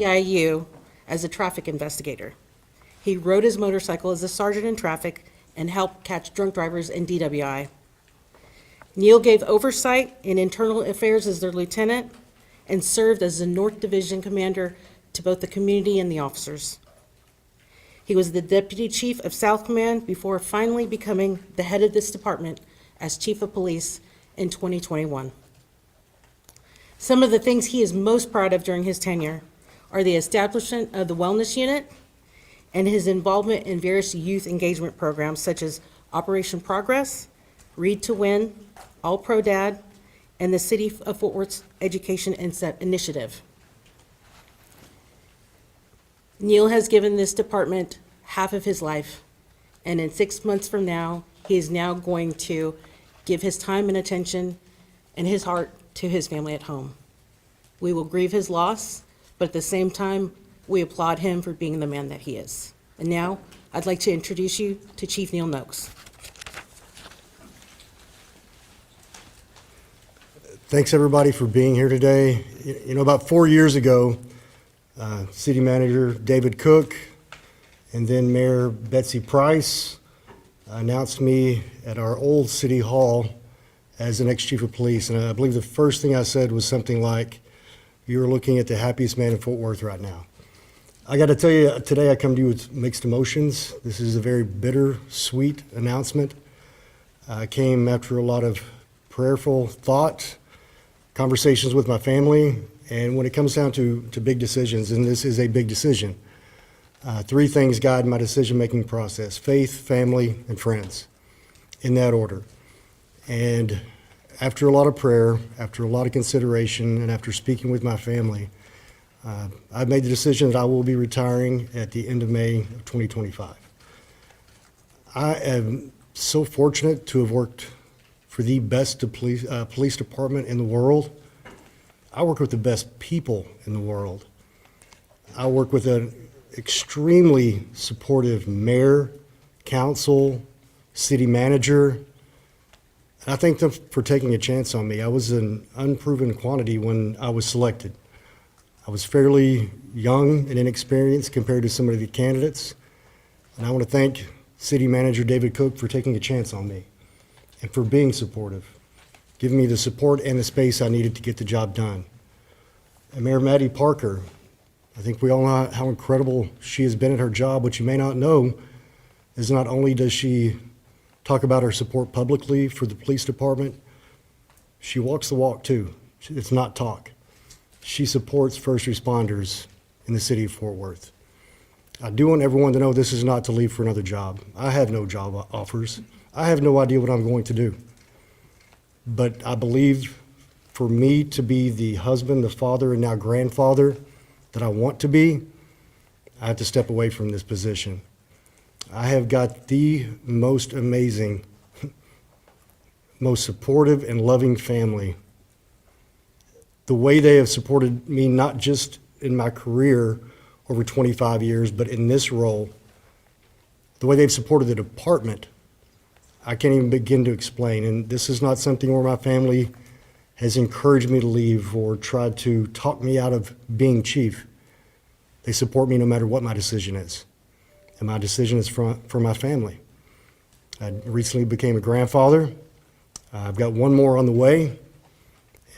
EIU as a traffic investigator. He rode his motorcycle as a sergeant in traffic and helped catch drunk drivers in DWI. Neil gave oversight in internal affairs as their lieutenant and served as the North Division commander to both the community and the officers. He was the deputy chief of South Command before finally becoming the head of this department as chief of police in 2021. Some of the things he is most proud of during his tenure are the establishment of the Wellness Unit and his involvement in various youth engagement programs such as Operation Progress, Read to Win, All Pro Dad, and the City of Fort Worth's Education Initiative. Neil has given this department half of his life, and in 6 months from now, he is now going to give his time and attention and his heart to his family at home. We will grieve his loss, but at the same time, we applaud him for being the man that he is. And now, I'd like to introduce you to Chief Neil Noakes. Thanks, everybody, for being here today. You know, about 4 years ago, City Manager David Cook and then Mayor Betsy Price announced me at our old City Hall as the next Chief of Police. And I believe the first thing I said was something like, "You're looking at the happiest man in Fort Worth right now." I got to tell you, today I come to you with mixed emotions. This is a very bitter-sweet announcement. I came after a lot of prayerful thought, conversations with my family, and when it comes down to big decisions, and this is a big decision, three things guide my decision-making process: faith, family, and friends, in that order. And after a lot of prayer, after a lot of consideration, and after speaking with my family, I've made the decision that I will be retiring at the end of May of 2025. I am so fortunate to have worked for the best police department in the world. I work with the best people in the world. I work with an extremely supportive mayor, council, city manager. And I thank them for taking a chance on me. I was an unproven quantity when I was selected. I was fairly young and inexperienced compared to some of the candidates. And I want to thank City Manager David Cook for taking a chance on me and for being supportive, giving me the support and the space I needed to get the job done. And Mayor Maddie Parker, I think we all know how incredible she has been at her job. What you may not know is not only does she talk about her support publicly for the police department, she walks the walk too. It's not talk. She supports first responders in the city of Fort Worth. I do want everyone to know this is not to leave for another job. I have no job offers. I have no idea what I'm going to do. But I believe for me to be the husband, the father, and now grandfather that I want to be, I have to step away from this position. I have got the most amazing, most supportive and loving family. The way they have supported me, not just in my career over 25 years, but in this role, the way they've supported the department, I can't even begin to explain. And this is not something where my family has encouraged me to leave or tried to talk me out of being chief. They support me no matter what my decision is. And my decision is for my family. I recently became a grandfather. I've got one more on the way.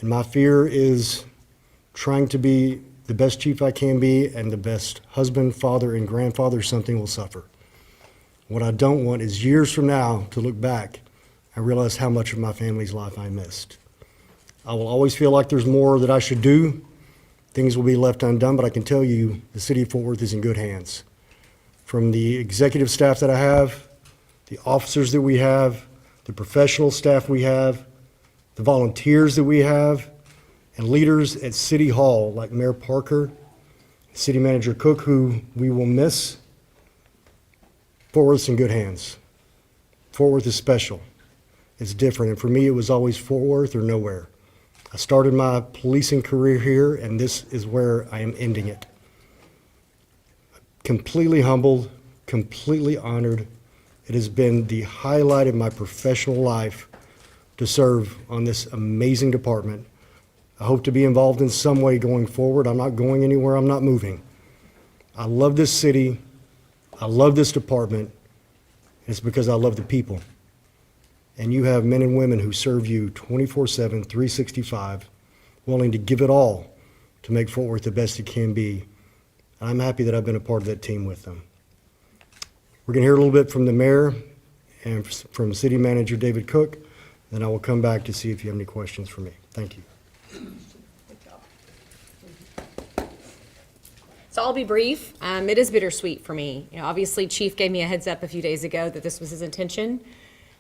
And my fear is trying to be the best chief I can be and the best husband, father, and grandfather. Something will suffer. What I don't want is years from now to look back and realize how much of my family's life I missed. I will always feel like there's more that I should do. Things will be left undone, but I can tell you the city of Fort Worth is in good hands. From the executive staff that I have, the officers that we have, the professional staff we have, the volunteers that we have, and leaders at City Hall like Mayor Parker, City Manager Cook, who we will miss. Fort Worth's in good hands. Fort Worth is special. It's different, and for me, it was always Fort Worth or nowhere. I started my policing career here, and this is where I am ending it. Completely humbled, completely honored. It has been the highlight of my professional life to serve on this amazing department. I hope to be involved in some way going forward. I'm not going anywhere. I'm not moving. I love this city. I love this department. It's because I love the people. And you have men and women who serve you 24/7, 365, willing to give it all to make Fort Worth the best it can be. And I'm happy that I've been a part of that team with them. We're going to hear a little bit from the mayor and from City Manager David Cook. Then I will come back to see if you have any questions for me. Thank you. So I'll be brief. It is bittersweet for me. Obviously, Chief gave me a heads up a few days ago that this was his intention.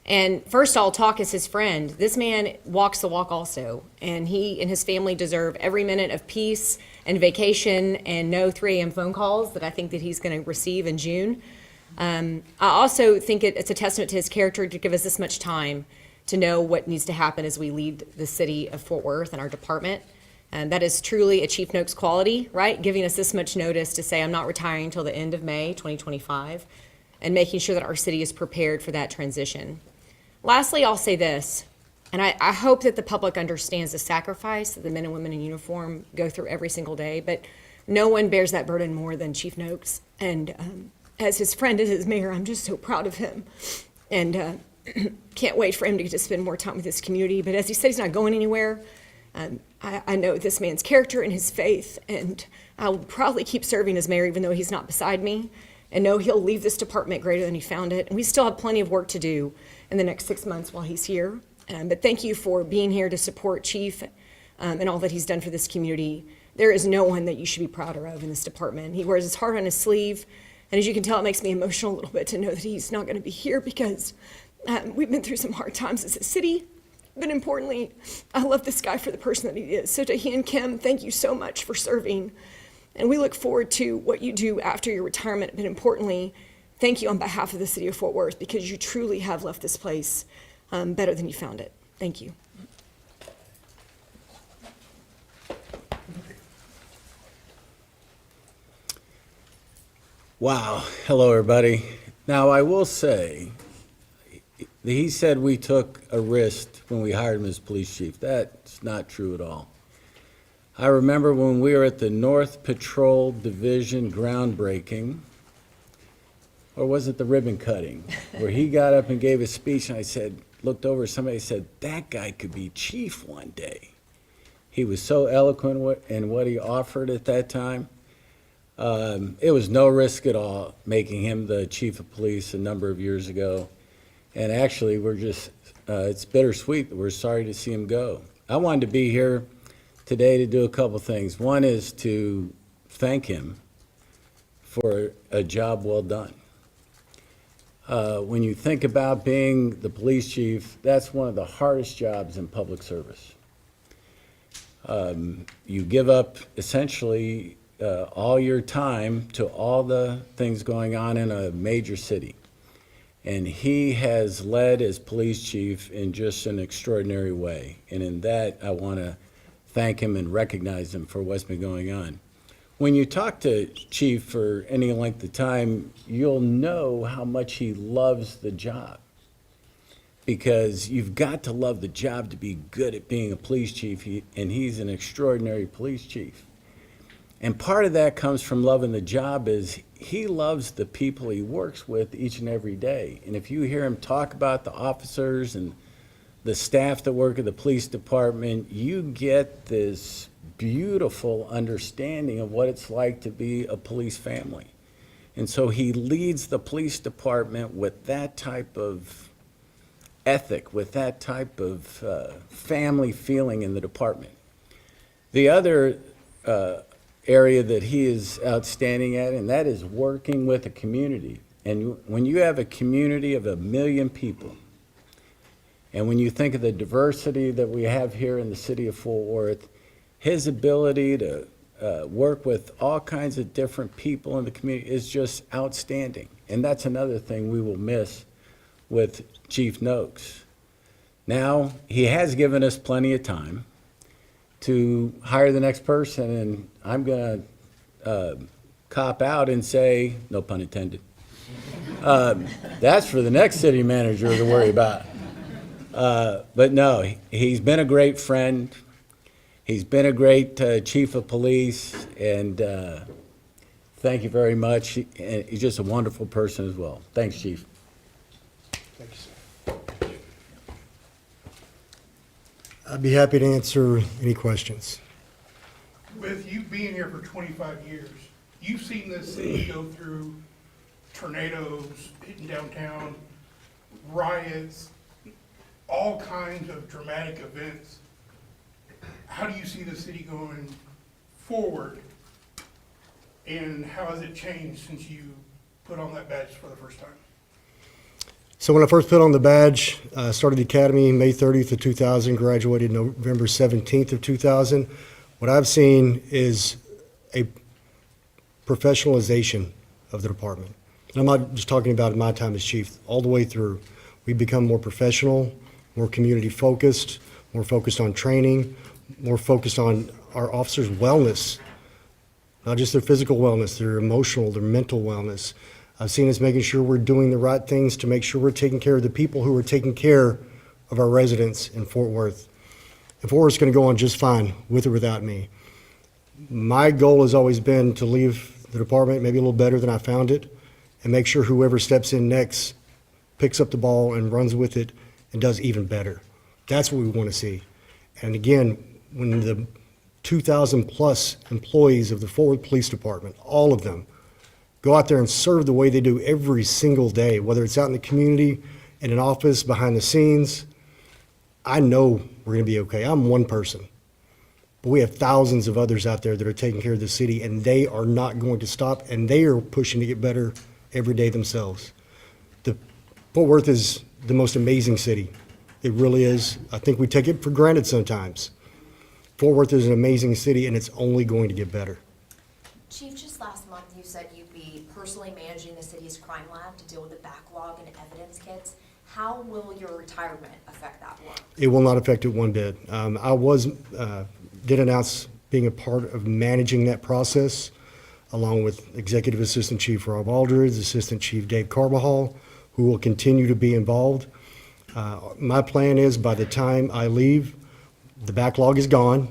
And first, I'll talk as his friend. This man walks the walk also, and he and his family deserve every minute of peace and vacation and no 3 a.m. phone calls that I think that he's going to receive in June. I also think it's a testament to his character to give us this much time to know what needs to happen as we lead the city of Fort Worth and our department. And that is truly a Chief Noakes quality, right? Giving us this much notice to say, I'm not retiring until the end of May 2025, and making sure that our city is prepared for that transition. Lastly, I'll say this, and I hope that the public understands the sacrifice that the men and women in uniform go through every single day, but no one bears that burden more than Chief Noakes. And as his friend and his mayor, I'm just so proud of him. And can't wait for him to get to spend more time with his community. But as he said, he's not going anywhere. I know this man's character and his faith, and I'll probably keep serving as mayor even though he's not beside me, and know he'll leave this department greater than he found it. And we still have plenty of work to do in the next 6 months while he's here. But thank you for being here to support Chief and all that he's done for this community. There is no one that you should be prouder of in this department. He wears his heart on his sleeve, and as you can tell, it makes me emotional a little bit to know that he's not going to be here because we've been through some hard times as a city. But importantly, I love this guy for the person that he is. So to he and Kim, thank you so much for serving. And we look forward to what you do after your retirement. But importantly, thank you on behalf of the city of Fort Worth, because you truly have left this place better than you found it. Thank you. Wow. Hello, everybody. Now, I will say, he said we took a risk when we hired him as police chief. That's not true at all. I remember when we were at the North Patrol Division groundbreaking, or was it the ribbon cutting, where he got up and gave a speech, and I said, looked over, somebody said, that guy could be chief one day. He was so eloquent in what he offered at that time. It was no risk at all making him the chief of police a number of years ago. And actually, we're just, it's bittersweet that we're sorry to see him go. I wanted to be here today to do a couple things. One is to thank him for a job well done. When you think about being the police chief, that's one of the hardest jobs in public service. You give up essentially all your time to all the things going on in a major city. And he has led as police chief in just an extraordinary way. And in that, I want to thank him and recognize him for what's been going on. When you talk to Chief for any length of time, you'll know how much he loves the job. Because you've got to love the job to be good at being a police chief, and he's an extraordinary police chief. And part of that comes from loving the job is he loves the people he works with each and every day. And if you hear him talk about the officers and the staff that work at the police department, you get this beautiful understanding of what it's like to be a police family. And so he leads the police department with that type of ethic, with that type of family feeling in the department. The other area that he is outstanding at, and that is working with a community. And when you have a community of 1 million people, and when you think of the diversity that we have here in the city of Fort Worth, his ability to work with all kinds of different people in the community is just outstanding. And that's another thing we will miss with Chief Noakes. Now, he has given us plenty of time to hire the next person, and I'm going to cop out and say, no pun intended, that's for the next city manager to worry about. But no, he's been a great friend. He's been a great chief of police, and thank you very much. And he's just a wonderful person as well. Thanks, Chief. Thank you, sir. I'd be happy to answer any questions. With you being here for 25 years, you've seen this city go through tornadoes hitting downtown, riots, all kinds of dramatic events. How do you see the city going forward And how has it changed since you put on that badge for the first time? So when I first put on the badge, started the academy May 30th of 2000, graduated November 17th of 2000. What I've seen is a professionalization of the department. And I'm not just talking about my time as chief, all the way through. We've become more professional, more community focused, more focused on training, more focused on our officers' wellness, not just their physical wellness, their emotional, their mental wellness. I've seen us making sure we're doing the right things to make sure we're taking care of the people who are taking care of our residents in Fort Worth. And Fort Worth's going to go on just fine with or without me. My goal has always been to leave the department maybe a little better than I found it, and make sure whoever steps in next picks up the ball and runs with it and does even better. That's what we want to see. And again, when the 2,000 plus employees of the Fort Worth Police Department, all of them, go out there and serve the way they do every single day, whether it's out in the community, in an office, behind the scenes, I know we're going to be okay. I'm one person. But we have thousands of others out there that are taking care of the city, and they are not going to stop, and they are pushing to get better every day themselves. Fort Worth is the most amazing city. It really is. I think we take it for granted sometimes. Fort Worth is an amazing city, and it's only going to get better. Chief, just last month, you said you'd be personally managing the city's crime lab to deal with the backlog and evidence kits. How will your retirement affect that work? It will not affect it one bit. I did announce being a part of managing that process, along with Executive Assistant Chief Rob Aldridge, Assistant Chief Dave Carbajal, who will continue to be involved. My plan is by the time I leave, the backlog is gone.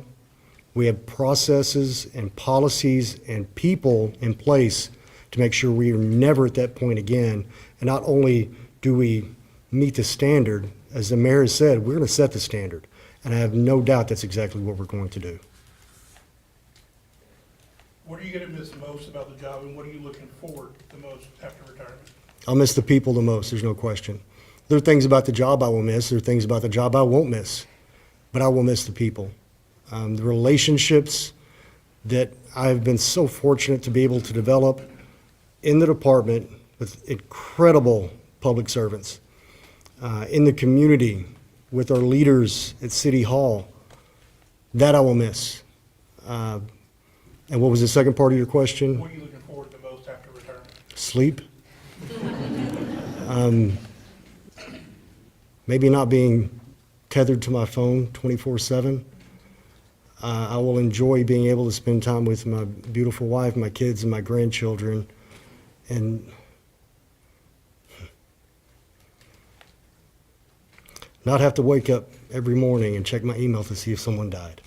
We have processes and policies and people in place to make sure we are never at that point again. And not only do we meet the standard, as the mayor has said, we're going to set the standard. And I have no doubt that's exactly what we're going to do. What are you gonna miss most about the job, and what are you looking forward the most after retirement? I'll miss the people the most, there's no question. There are things about the job I will miss, there are things about the job I won't miss, but I will miss the people. The relationships that I've been so fortunate to be able to develop in the department with incredible public servants, in the community, with our leaders at City Hall, that I will miss. And what was the second part of your question? What are you looking forward the most after retirement? Sleep. Maybe not being tethered to my phone 24/7. I will enjoy being able to spend time with my beautiful wife, my kids, and my grandchildren, and not have to wake up every morning and check my email to see if someone died,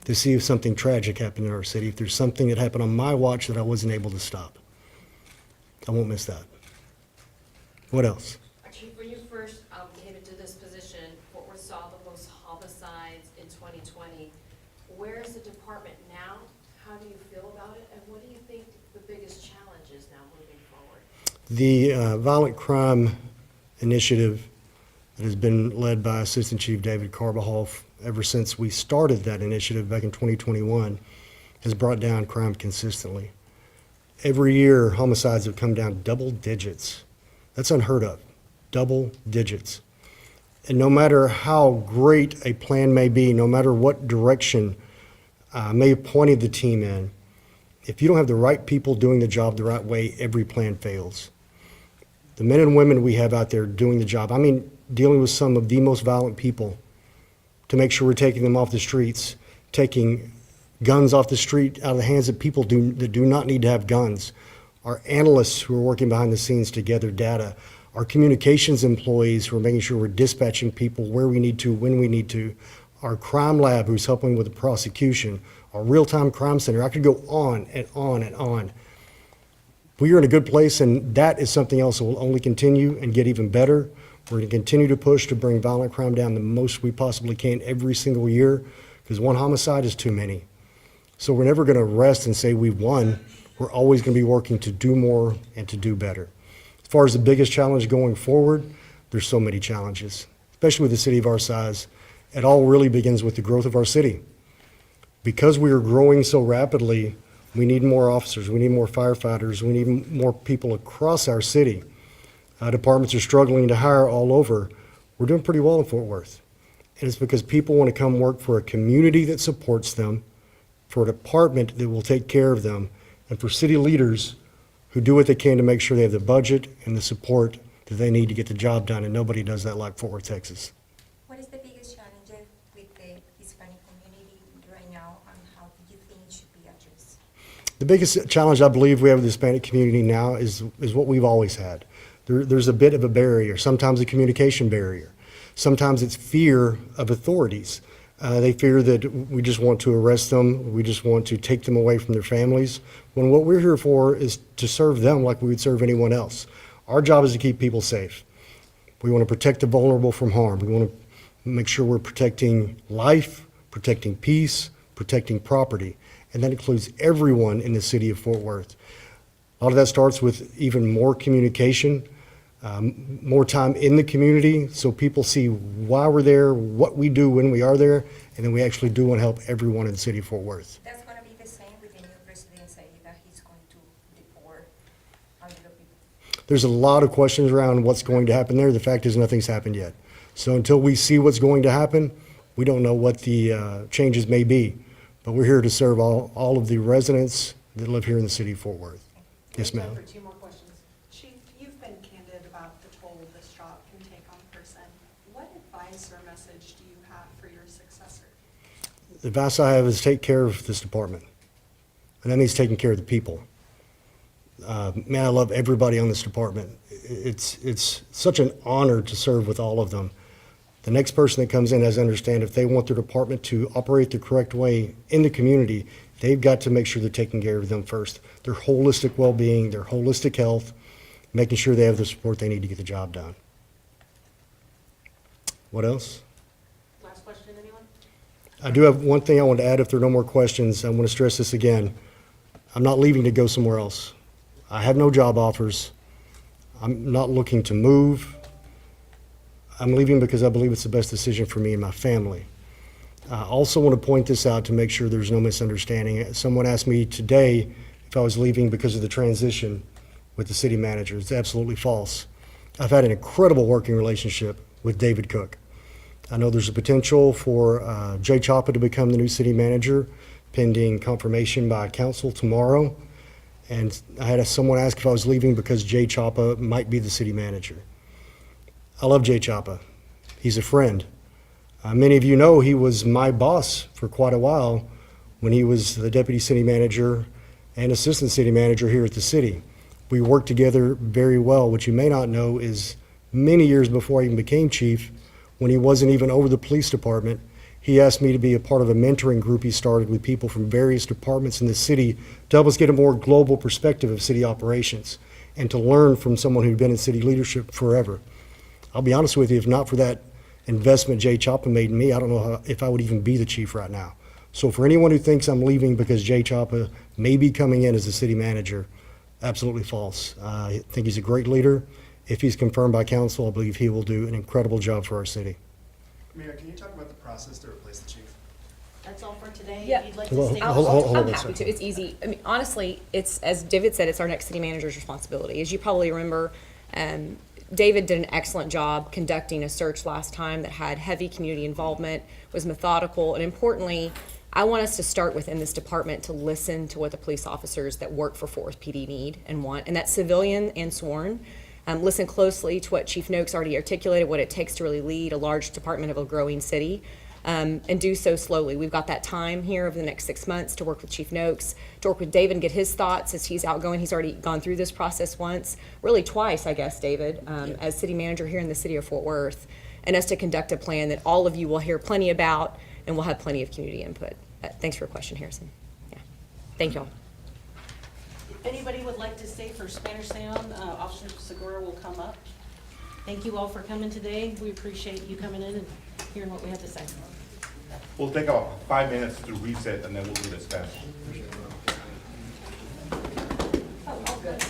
to see if something tragic happened in our city, if there's something that happened on my watch that I wasn't able to stop. I won't miss that. What else? Chief, when you first came into this position, Fort Worth saw the most homicides in 2020. Where is the department now? How do you feel about it? And what do you think the biggest challenge is now moving forward? The violent crime initiative that has been led by Assistant Chief David Carbajal ever since we started that initiative back in 2021 has brought down crime consistently. Every year, homicides have come down double digits. That's unheard of, double digits. And no matter how great a plan may be, no matter what direction may have pointed the team in, if you don't have the right people doing the job the right way, every plan fails. The men and women we have out there doing the job, I mean, dealing with some of the most violent people, to make sure we're taking them off the streets, taking guns off the street out of the hands of people that do not need to have guns. Our analysts who are working behind the scenes to gather data, our communications employees who are making sure we're dispatching people where we need to, when we need to, our crime lab who's helping with the prosecution, our real-time crime center. I could go on and on and on. We are in a good place, and that is something else that will only continue and get even better. We're going to continue to push to bring violent crime down the most we possibly can every single year, because one homicide is too many. So we're never going to rest and say we've won. We're always going to be working to do more and to do better. As far as the biggest challenge going forward, there's so many challenges, especially with a city of our size. It all really begins with the growth of our city. Because we are growing so rapidly, We need more officers. We need more firefighters. We need more people across our city. Departments are struggling to hire all over. We're doing pretty well in Fort Worth. And it's because people want to come work for a community that supports them, for a department that will take care of them, and for city leaders who do what they can to make sure they have the budget and the support that they need to get the job done, and nobody does that like Fort Worth, Texas. What is the biggest challenge with the Hispanic community right now, and how do you think it should be addressed? The biggest challenge I believe we have with the Hispanic community now is what we've always had. There's a bit of a barrier, sometimes a communication barrier. Sometimes it's fear of authorities. They fear that we just want to arrest them, we just want to take them away from their families, when what we're here for is to serve them like we would serve anyone else. Our job is to keep people safe. We want to protect the vulnerable from harm. We want to make sure we're protecting life, protecting peace, protecting property. And that includes everyone in the city of Fort Worth. A lot of that starts with even more communication, more time in the community so people see why we're there, what we do when we are there, and then we actually do want to help everyone in the city of Fort Worth. That's going to be the same with the new president saying that he's going to deport a lot of people. There's a lot of questions around what's going to happen there. The fact is nothing's happened yet. So until we see what's going to happen, we don't know what the changes may be. But we're here to serve all of the residents that live here in the city of Fort Worth. Yes, ma'am. Time for two more questions. Chief, you've been candid about the toll this job can take on a person. What advice or message do you have for your successor? The advice I have is take care of this department. And that means taking care of the people. Man, I love everybody on this department. It's such an honor to serve with all of them. The next person that comes in has to understand if they want their department to operate the correct way in the community, they've got to make sure they're taking care of them first. Their holistic well-being, their holistic health, making sure they have the support they need to get the job done. What else? Last question, anyone? I do have one thing I want to add if there are no more questions. I want to stress this again. I'm not leaving to go somewhere else. I have no job offers. I'm not looking to move. I'm leaving because I believe it's the best decision for me and my family. I also want to point this out to make sure there's no misunderstanding. Someone asked me today if I was leaving because of the transition with the city manager. It's absolutely false. I've had an incredible working relationship with David Cook. I know there's a potential for Jay Chapa to become the new city manager, pending confirmation by council tomorrow. And I had someone ask if I was leaving because Jay Chapa might be the city manager. I love Jay Chapa. He's a friend. Many of you know he was my boss for quite a while when he was the deputy city manager and assistant city manager here at the city. We worked together very well. What you may not know is many years before I even became chief, when he wasn't even over the police department, he asked me to be a part of a mentoring group he started with people from various departments in the city to help us get a more global perspective of city operations and to learn from someone who'd been in city leadership forever. I'll be honest with you, if not for that investment Jay Chapa made in me, I don't know if I would even be the chief right now. So for anyone who thinks I'm leaving because Jay Chapa may be coming in as the city manager, absolutely false. I think he's a great leader. If he's confirmed by council, I believe he will do an incredible job for our city. Mayor, can you talk about the process to replace the chief? That's all for today. Yeah. If you'd like Well, to stay. hold on I'm a happy second. to. It's easy. I mean, honestly, it's, as David said, it's our next city manager's responsibility. As you probably remember, David did an excellent job conducting a search last time that had heavy community involvement, was methodical, and importantly, I want us to start within this department to listen to what the police officers that work for Fort Worth PD need and want, and that's civilian and sworn. Listen closely to what Chief Noakes already articulated, what it takes to really lead a large department of a growing city, and do so slowly. We've got that time here over the next 6 months to work with Chief Noakes, to work with David and get his thoughts as he's outgoing. He's already gone through this process once, really twice, I guess, David, as city manager here in the city of Fort Worth, and us to conduct a plan that all of you will hear plenty about and will have plenty of community input. Thanks for your question, Harrison. Yeah. Thank y'all. If anybody would like to stay for Spanish Sound, Officer Segura will come up. Thank you all for coming today. We appreciate you coming in and hearing what we have to say. We'll take about 5 minutes to reset and then we'll do the Spanish. Oh, all good.